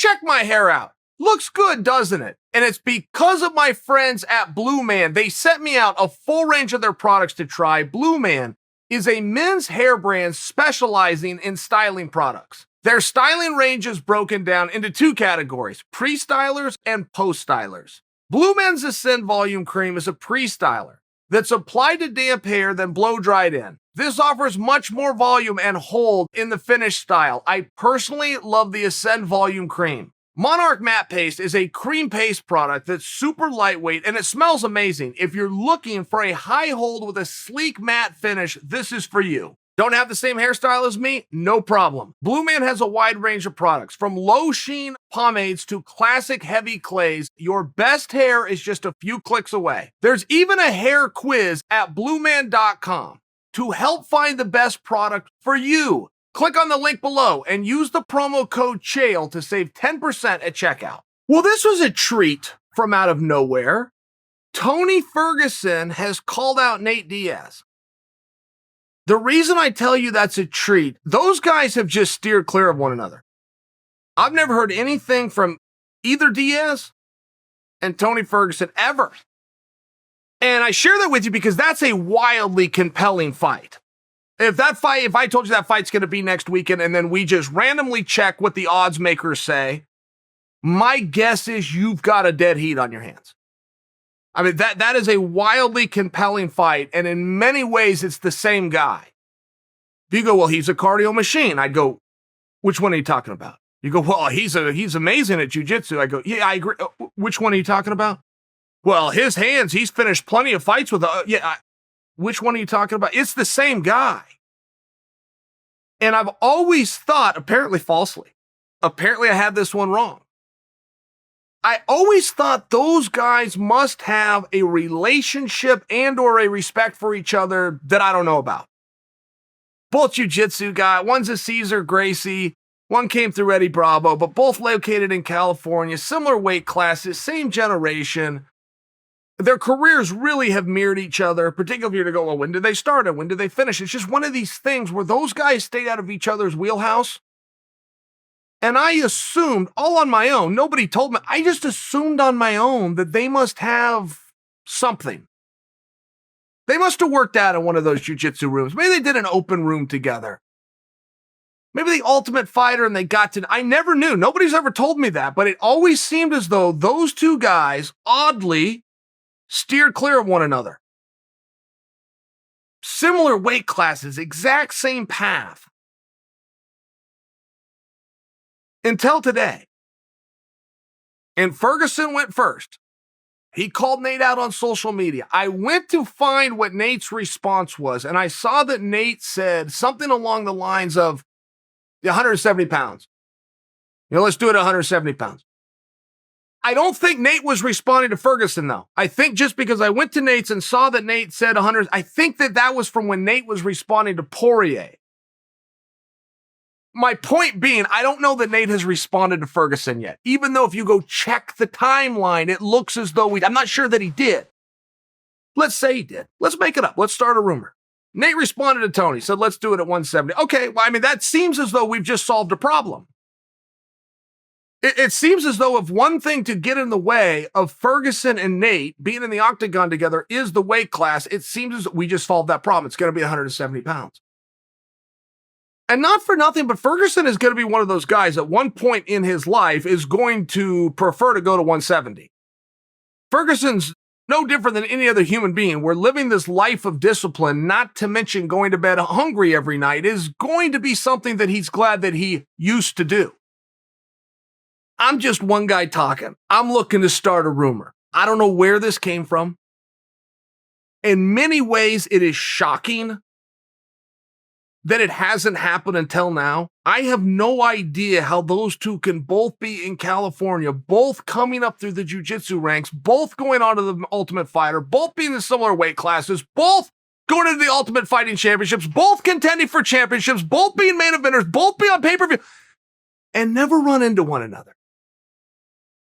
check my hair out. Looks good, doesn't it? And it's because of my friends at Blue Man. They sent me out a full range of their products to try. Blue Man is a men's hair brand specializing in styling products. Their styling range is broken down into two categories, pre-stylers and post-stylers. Blue Man's Ascend Volume Cream is a pre-styler that's applied to damp hair, then blow-dried in. This offers much more volume and hold in the finished style. I personally love the Ascend Volume Cream. Monarch Matte Paste is a cream paste product that's super lightweight and it smells amazing. If you're looking for a high hold with a sleek matte finish, this is for you. Don't have the same hairstyle as me? No problem. Blue Man has a wide range of products, from low sheen pomades to classic heavy clays. Your best hair is just a few clicks away. There's even a hair quiz at blueman.com to help find the best product for you. Click on the link below and use the promo code Chael to save 10% at checkout. Well, this was a treat from out of nowhere. Tony Ferguson has called out Nate Diaz. The reason I tell you that's a treat, those guys have just steered clear of one another. I've never heard anything from either Diaz and Tony Ferguson ever. And I share that with you because that's a wildly compelling fight. If I told you that fight's going to be next weekend and then we just randomly check what the odds makers say, my guess is you've got a dead heat on your hands. I mean, that is a wildly compelling fight, and in many ways, it's the same guy. If you go, well, he's a cardio machine, I'd go, which one are you talking about? You go, well, he's amazing at jiu-jitsu. I go, yeah, I agree. Which one are you talking about? Well, his hands, he's finished plenty of fights with, which one are you talking about? It's the same guy. And I've always thought, apparently falsely, apparently I had this one wrong. I always thought those guys must have a relationship and or a respect for each other that I don't know about. Both jiu-jitsu guy, one's a Cesar Gracie, one came through Eddie Bravo, but both located in California, similar weight classes, same generation. Their careers really have mirrored each other, particularly if you're to go, well, when did they start and when did they finish? It's just one of these things where those guys stay out of each other's wheelhouse. And I assumed, all on my own, nobody told me, I just assumed on my own that they must have something. They must have worked out in one of those jiu-jitsu rooms. Maybe they did an open room together. Maybe the Ultimate Fighter and they got to, I never knew. Nobody's ever told me that, but it always seemed as though those two guys, oddly, steered clear of one another. Similar weight classes, exact same path. Until today. And Ferguson went first. He called Nate out on social media. I went to find what Nate's response was, and I saw that Nate said something along the lines of 170 pounds. Let's do it at 170 pounds. I don't think Nate was responding to Ferguson, though. I think just because I went to Nate's and saw that Nate said 100, I think that was from when Nate was responding to Poirier. My point being, I don't know that Nate has responded to Ferguson yet. Even though if you go check the timeline, it looks as though I'm not sure that he did. Let's say he did. Let's make it up. Let's start a rumor. Nate responded to Tony, said, let's do it at 170. Okay, well, I mean, that seems as though we've just solved a problem. It seems as though if one thing to get in the way of Ferguson and Nate being in the octagon together is the weight class, it seems as though we just solved that problem. It's going to be 170 pounds. And not for nothing, but Ferguson is going to be one of those guys at one point in his life is going to prefer to go to 170. Ferguson's no different than any other human being. We're living this life of discipline, not to mention going to bed hungry every night is going to be something that he's glad that he used to do. I'm just one guy talking. I'm looking to start a rumor. I don't know where this came from. In many ways, it is shocking that it hasn't happened until now. I have no idea how those two can both be in California, both coming up through the jiu-jitsu ranks, both going on to the Ultimate Fighter, both being in similar weight classes, both going into the Ultimate Fighting Championships, both contending for championships, both being main eventers, both being on pay-per-view, and never run into one another.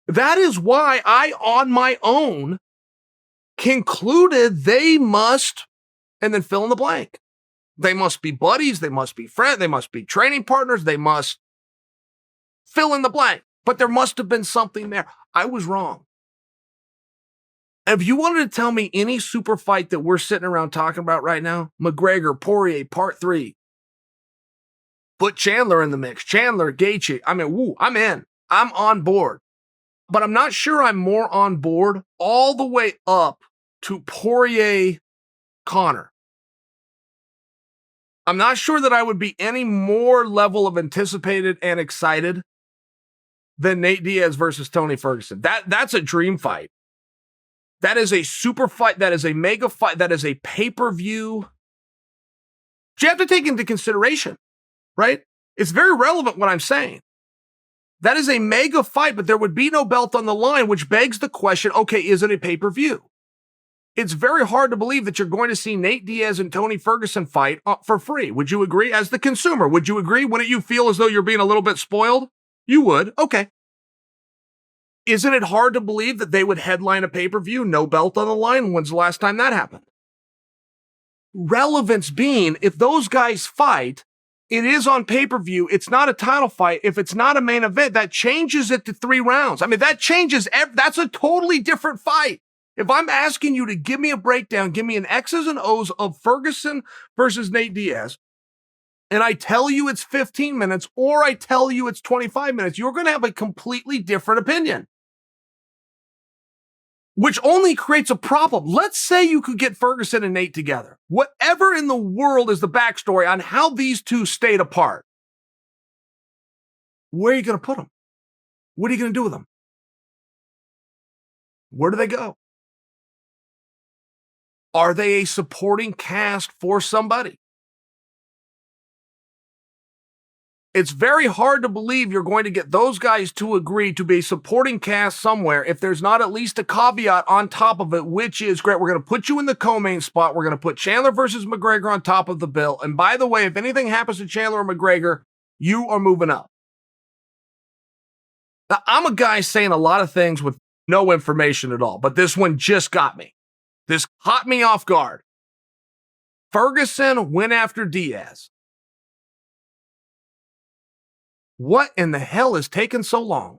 That is why I, on my own, concluded they must, and then fill in the blank. They must be buddies, they must be friends, they must be training partners, they must fill in the blank. but there must have been something there. I was wrong. If you wanted to tell me any super fight that we're sitting around talking about right now, McGregor, Poirier, part 3, put Chandler in the mix. Chandler, Gaethje. I mean, woo, I'm in. I'm on board. But I'm not sure I'm more on board all the way up to Poirier, Conor. I'm not sure that I would be any more level of anticipated and excited than Nate Diaz versus Tony Ferguson. That's a dream fight. That is a super fight. That is a mega fight. That is a pay-per-view. You have to take into consideration, right? It's very relevant what I'm saying. That is a mega fight, but there would be no belt on the line, which begs the question, okay, is it a pay-per-view? It's very hard to believe that you're going to see Nate Diaz and Tony Ferguson fight for free. Would you agree? As the consumer, would you agree? Wouldn't you feel as though you're being a little bit spoiled? You would. Okay. Isn't it hard to believe that they would headline a pay-per-view, no belt on the line? When's the last time that happened? Relevance being, if those guys fight, it is on pay-per-view. It's not a title fight. If it's not a main event, that changes it to 3 rounds. I mean, that changes. That's a totally different fight. If I'm asking you to give me a breakdown, give me an X's and O's of Ferguson versus Nate Diaz, and I tell you it's 15 minutes or I tell you it's 25 minutes, you're going to have a completely different opinion, which only creates a problem. Let's say you could get Ferguson and Nate together. Whatever in the world is the backstory on how these two stayed apart, where are you going to put them? What are you going to do with them? Where do they go? Are they a supporting cast for somebody? It's very hard to believe you're going to get those guys to agree to be a supporting cast somewhere if there's not at least a caveat on top of it, which is, great, we're going to put you in the co-main spot. We're going to put Chandler versus McGregor on top of the bill. And by the way, if anything happens to Chandler or McGregor, you are moving up. Now, I'm a guy saying a lot of things with no information at all, but this one just got me. This caught me off guard. Ferguson went after Diaz. What in the hell is taking so long?